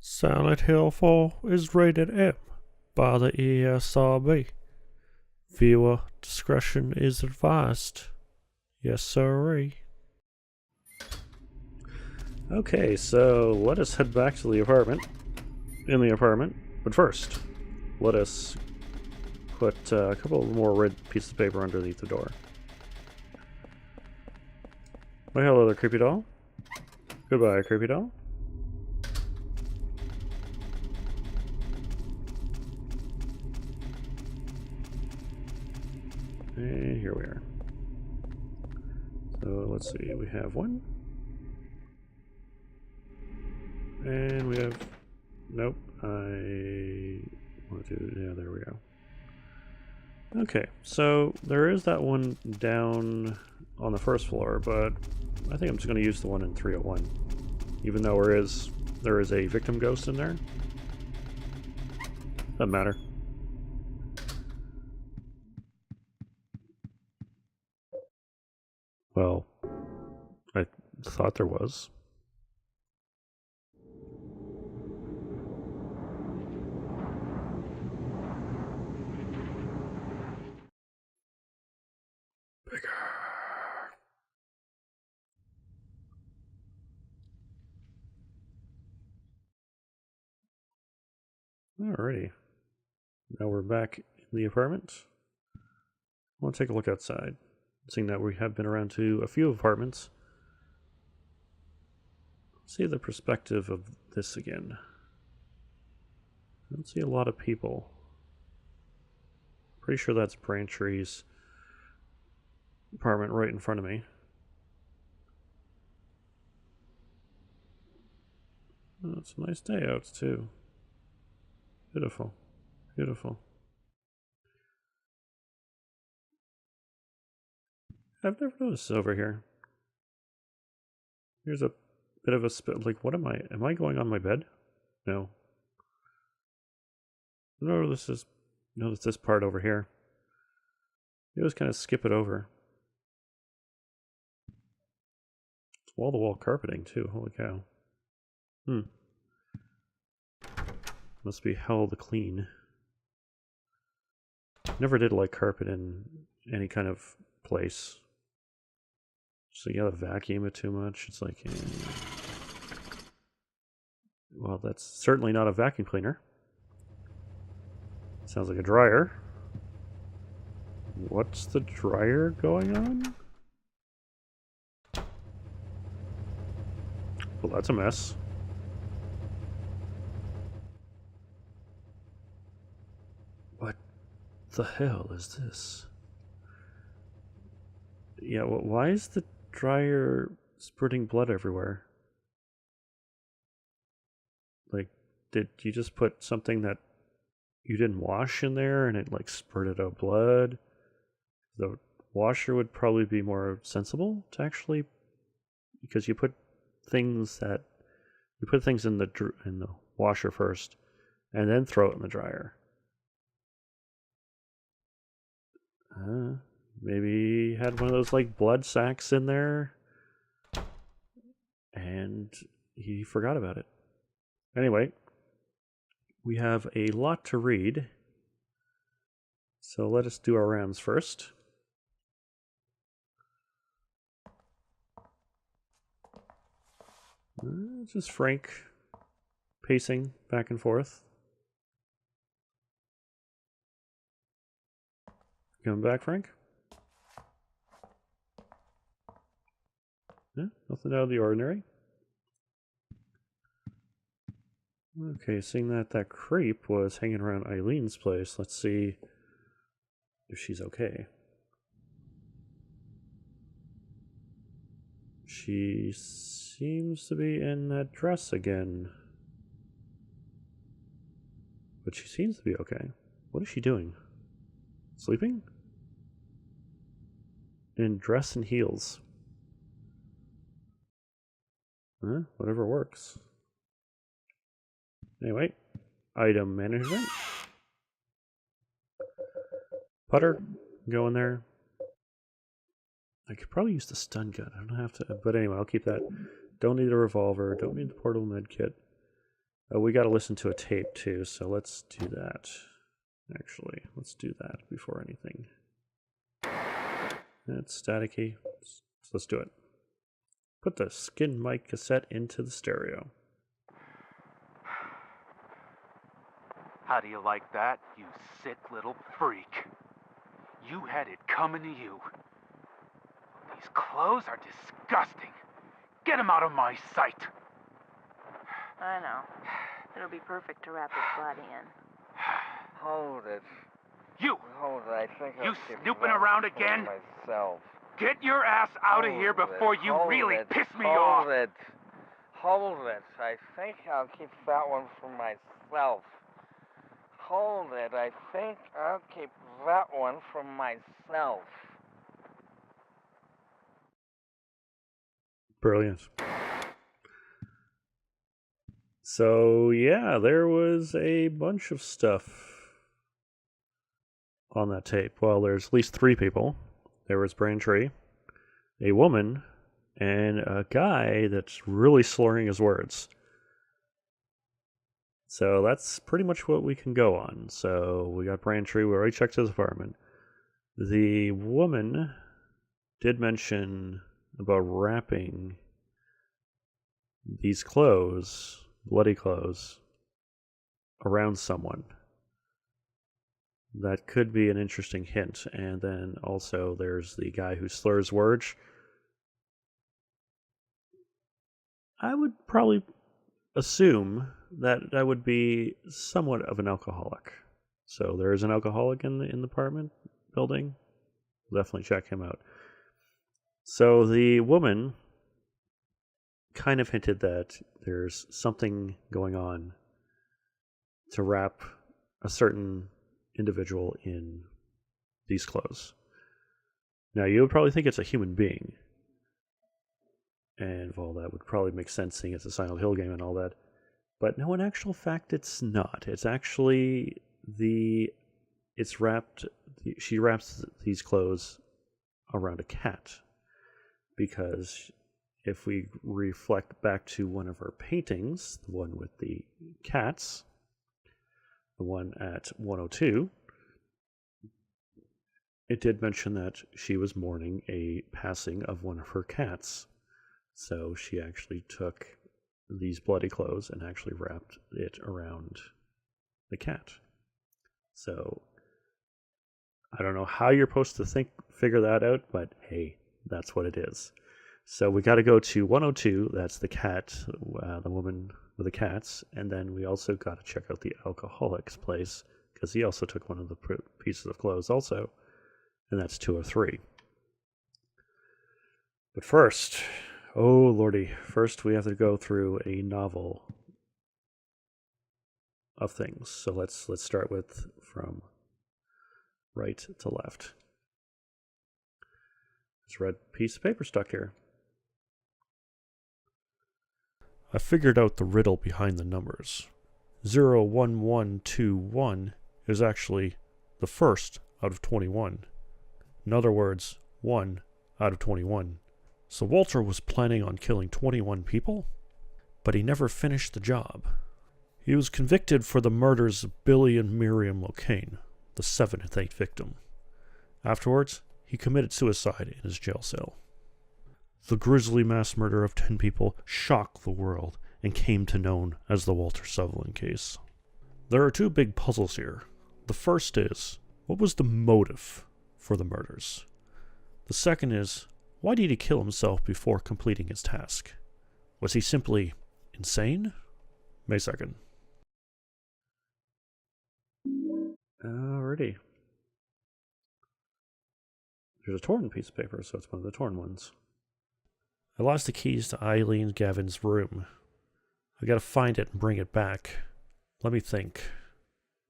Silent Hill 4 is rated M by the ESRB. Viewer discretion is advised. Yes, sirree. Okay, so let us head back to the apartment. In the apartment. But first, let us put a couple more red pieces of paper underneath the door. Well, hello there, creepy doll. Goodbye, creepy doll. And here we are. So let's see, we have one. And we have... Nope, I want to... Yeah, there we go. Okay, so there is that one down on the first floor, but I think I'm just going to use the one in 301. Even though there is a victim ghost in there. Doesn't matter. Well, I thought there was. Bigger. Alrighty. Now we're back in the apartment. I want to take a look outside. Seeing that we have been around to a few apartments. See the perspective of this again. I don't see a lot of people. Pretty sure that's Brantree's apartment right in front of me. Oh, it's a nice day out too. Beautiful. Beautiful. I've never noticed this over here. Here's a bit of a like, what am I going on my bed? No. No, notice this part over here. You just kind of skip it over. It's wall-to-wall carpeting too, holy cow. Must be hell to clean. Never did like carpet in any kind of place. So you gotta vacuum it too much. It's like, well, that's certainly not a vacuum cleaner. Sounds like a dryer. What's the dryer going on? Well, that's a mess. What the hell is this? Yeah, well, why is the dryer spurting blood everywhere? Like, did you just put something that you didn't wash in there and it like spurted out blood? The washer would probably be more sensible to actually, because you put things in the washer first and then throw it in the dryer. Maybe he had one of those like blood sacks in there and he forgot about it. Anyway, we have a lot to read, so let us do our rounds first. Just Frank pacing back and forth. Coming back, Frank? Yeah, nothing out of the ordinary. Okay, seeing that creep was hanging around Eileen's place, let's see if she's okay. She seems to be in that dress again. But she seems to be okay. What is she doing? Sleeping? In dress and heels. Whatever works. Anyway, item management. Putter, go in there. I could probably use the stun gun. I don't have to, but anyway, I'll keep that. Don't need a revolver. Don't need the portable med kit. Oh, we got to listen to a tape too, so let's do that. Actually, let's do that before anything. It's staticky, so let's do it. Put the skin mic cassette into the stereo. How do you like that, you sick little freak? You had it coming to you. These clothes are disgusting. Get them out of my sight. I know. It'll be perfect to wrap his body in. Hold it. You! Hold it. I think You I'll keep snooping that around for again? myself. Get your ass out of Hold here it, before you hold really it, piss me off. Hold it. Hold it. I think I'll keep that one for myself. Hold it. I think I'll keep that one for myself. Brilliant. So, yeah, there was a bunch of stuff on that tape. Well, there's at least 3 people. There was Braintree, a woman, and a guy that's really slurring his words. So that's pretty much what we can go on. So we got Braintree, we already checked his apartment. The woman did mention about wrapping these clothes, bloody clothes, around someone. That could be an interesting hint. And then also there's the guy who slurs words. I would probably assume that that would be somewhat of an alcoholic. So there is an alcoholic in the apartment building. Definitely check him out. So the woman kind of hinted that there's something going on to wrap a certain individual in these clothes. Now, you would probably think it's a human being. And, well, that would probably make sense seeing it's a Silent Hill game and all that. But no, in actual fact, it's not. It's actually she wraps these clothes around a cat. Because if we reflect back to one of her paintings, the one with the cats, the one at 102, it did mention that she was mourning a passing of one of her cats. So she actually took these bloody clothes and actually wrapped it around the cat. So I don't know how you're supposed to figure that out, but hey, that's what it is. So we got to go to 102. That's the cat, the woman with the cats, and then we also got to check out the alcoholic's place because he also took one of the pieces of clothes also, and that's 203. But first, oh lordy, first we have to go through a novel of things. So let's start with from right to left. This red piece of paper stuck here. I figured out the riddle behind the numbers. 01121 is actually the first out of 21. In other words, 1 out of 21. So Walter was planning on killing 21 people, but he never finished the job. He was convicted for the murders of Billy and Miriam Locane, the 7th victim. Afterwards, he committed suicide in his jail cell. The grisly mass murder of 10 people shocked the world and came to known as the Walter Sutherland case. There are 2 big puzzles here. The first is, what was the motive for the murders? The second is, why did he kill himself before completing his task? Was he simply insane? May 2nd. Alrighty. There's a torn piece of paper, so it's one of the torn ones. I lost the keys to Eileen Gavin's room. I gotta find it and bring it back. Let me think.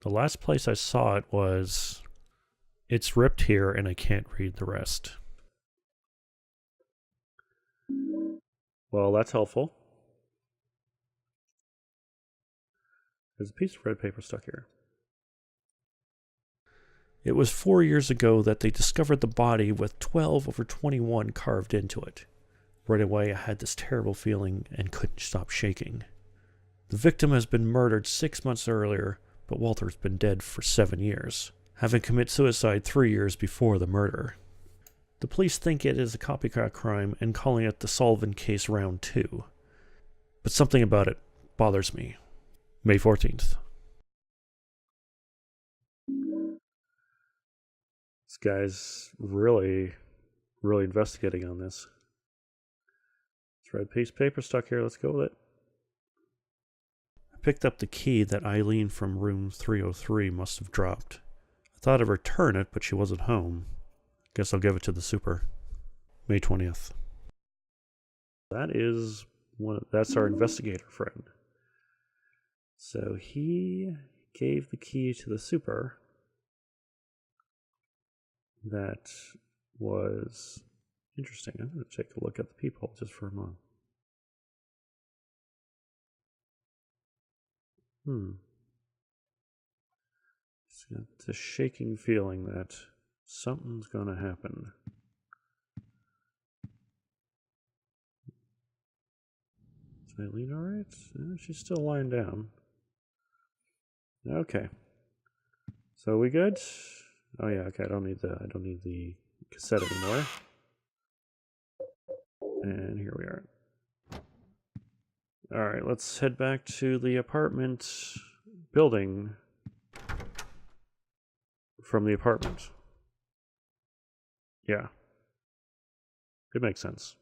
The last place I saw it was... It's ripped here and I can't read the rest. Well, that's helpful. There's a piece of red paper stuck here. It was 4 years ago that they discovered the body with 12/21 carved into it. Right away, I had this terrible feeling and couldn't stop shaking. The victim has been murdered 6 months earlier, but Walter's been dead for 7 years, having committed suicide 3 years before the murder. The police think it is a copycat crime and calling it the Sullivan case round 2. But something about it bothers me. May 14th. This guy's really investigating on this. This red piece of paper stuck here. Let's go with it. I picked up the key that Eileen from room 303 must have dropped. I thought I'd return it, but she wasn't home. Guess I'll give it to the super. May 20th. That's our investigator friend. So he gave the key to the super. That was interesting. I'm going to take a look at the peephole just for a moment. It's got this shaking feeling that something's going to happen. Is Eileen all right? She's still lying down. Okay. So we good? Oh yeah. Okay. I don't need the cassette anymore. And here we are. All right. Let's head back to the apartment building from the apartment. Yeah. It makes sense.